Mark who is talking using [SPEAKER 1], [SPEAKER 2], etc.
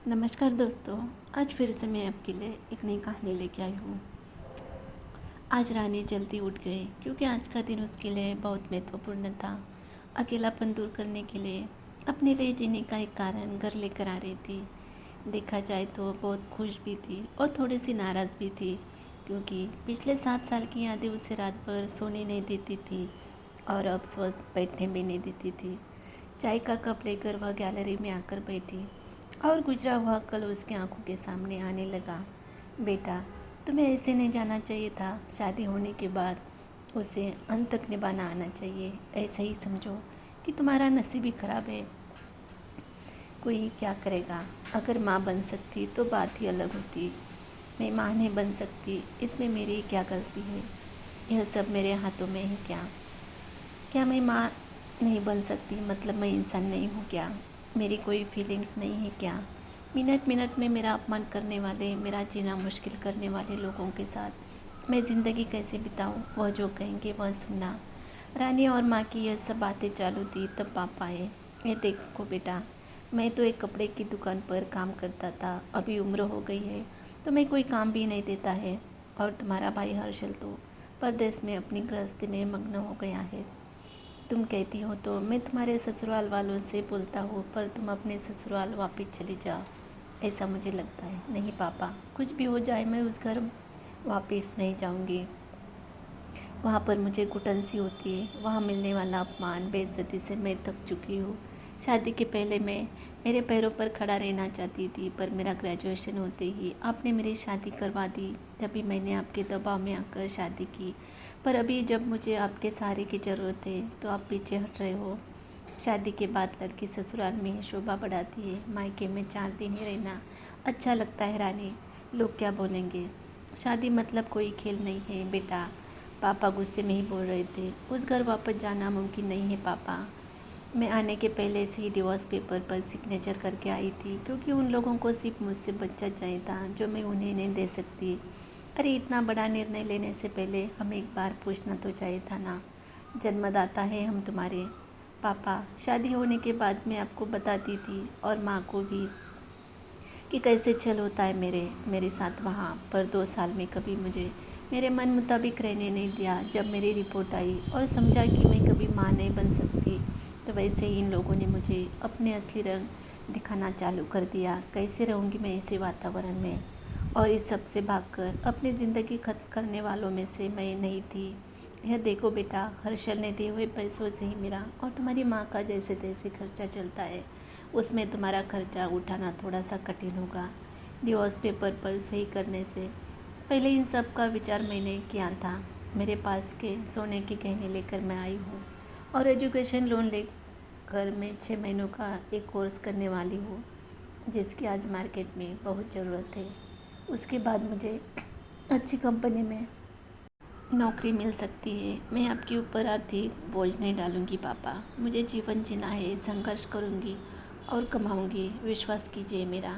[SPEAKER 1] नमस्कार दोस्तों। आज फिर से मैं आपके लिए एक नई कहानी लेके आई हूँ। आज रानी जल्दी उठ गई क्योंकि आज का दिन उसके लिए बहुत महत्वपूर्ण था। अकेलापन दूर करने के लिए अपने लिए जीने का एक कारण घर लेकर आ रही थी। देखा जाए तो बहुत खुश भी थी और थोड़ी सी नाराज़ भी थी, क्योंकि पिछले 7 साल की यादें उसे रात भर सोने नहीं देती थी और अब स्वस्थ बैठने भी नहीं देती थी। चाय का कप लेकर वह गैलरी में आकर बैठी और गुजरा हुआ कल उसकी आंखों के सामने आने लगा। बेटा, तुम्हें ऐसे नहीं जाना चाहिए था। शादी होने के बाद उसे अंत तक निभाना आना चाहिए। ऐसा ही समझो कि तुम्हारा नसीब ही खराब है। कोई क्या करेगा। अगर माँ बन सकती तो बात ही अलग होती। मैं माँ नहीं बन सकती, इसमें मेरी क्या गलती है। यह सब मेरे हाथों में है क्या। क्या मैं माँ नहीं बन सकती मतलब मैं इंसान नहीं हूँ क्या। मेरी कोई फीलिंग्स नहीं है क्या। मिनट मिनट में मेरा अपमान करने वाले, मेरा जीना मुश्किल करने वाले लोगों के साथ मैं ज़िंदगी कैसे बिताऊँ। वह जो कहेंगे वह सुनना। रानी और माँ की यह सब बातें चालू थी तब पापा आए। ये देखो बेटा, मैं तो एक कपड़े की दुकान पर काम करता था, अभी उम्र हो गई है तो मैं कोई काम भी नहीं देता है। और तुम्हारा भाई हर्षल तो परदेश में अपनी गृहस्थी में मग्न हो गया है। तुम कहती हो तो मैं तुम्हारे ससुराल वालों से बोलता हूँ, पर तुम अपने ससुराल वापस चली जाओ, ऐसा मुझे लगता है। नहीं पापा, कुछ भी हो जाए मैं उस घर वापस नहीं जाऊँगी। वहाँ पर मुझे घुटन सी होती है। वहाँ मिलने वाला अपमान, बेइज्जती से मैं थक चुकी हूँ। शादी के पहले मैं मेरे पैरों पर खड़ा रहना चाहती थी, पर मेरा ग्रेजुएशन होते ही आपने मेरी शादी करवा दी। तभी मैंने आपके दबाव में आकर शादी की, पर अभी जब मुझे आपके सहारे की ज़रूरत है तो आप पीछे हट रहे हो। शादी के बाद लड़की ससुराल में ही शोभा बढ़ाती है, मायके में 4 दिन ही रहना अच्छा लगता है। रानी, लोग क्या बोलेंगे। शादी मतलब कोई खेल नहीं है बेटा। पापा गुस्से में ही बोल रहे थे। उस घर वापस जाना मुमकिन नहीं है पापा। मैं आने के पहले से ही डिवोर्स पेपर पर सिग्नेचर करके आई थी, क्योंकि उन लोगों को सिर्फ मुझसे बच्चा चाहिए था जो मैं उन्हें नहीं दे सकती। अरे इतना बड़ा निर्णय लेने से पहले हमें एक बार पूछना तो चाहिए था ना। जन्मदाता है हम तुम्हारे। पापा, शादी होने के बाद मैं आपको बताती थी और माँ को भी कि कैसे चल होता है मेरे साथ वहाँ पर। 2 साल में कभी मुझे मेरे मन मुताबिक रहने नहीं दिया। जब मेरी रिपोर्ट आई और समझा कि मैं कभी माँ नहीं बन सकती, तो वैसे ही इन लोगों ने मुझे अपने असली रंग दिखाना चालू कर दिया। कैसे रहूँगी मैं ऐसे वातावरण में। और इस सब से भागकर अपनी ज़िंदगी खत्म करने वालों में से मैं नहीं थी। यह देखो बेटा, हर्षल ने दिए हुए पैसों से ही मेरा और तुम्हारी माँ का जैसे तैसे खर्चा चलता है। उसमें तुम्हारा खर्चा उठाना थोड़ा सा कठिन होगा। डिवोर्स पेपर पर सही करने से पहले इन सब का विचार मैंने किया था। मेरे पास के सोने के गहने लेकर मैं आई हूँ और एजुकेशन लोन लेकर मैं 6 महीनों का एक कोर्स करने वाली हूँ, जिसकी आज मार्केट में बहुत ज़रूरत है। उसके बाद मुझे अच्छी कंपनी में नौकरी मिल सकती है। मैं आपके ऊपर आर्थिक बोझ नहीं डालूंगी पापा। मुझे जीवन जीना है, संघर्ष करूंगी और कमाऊंगी, विश्वास कीजिए मेरा।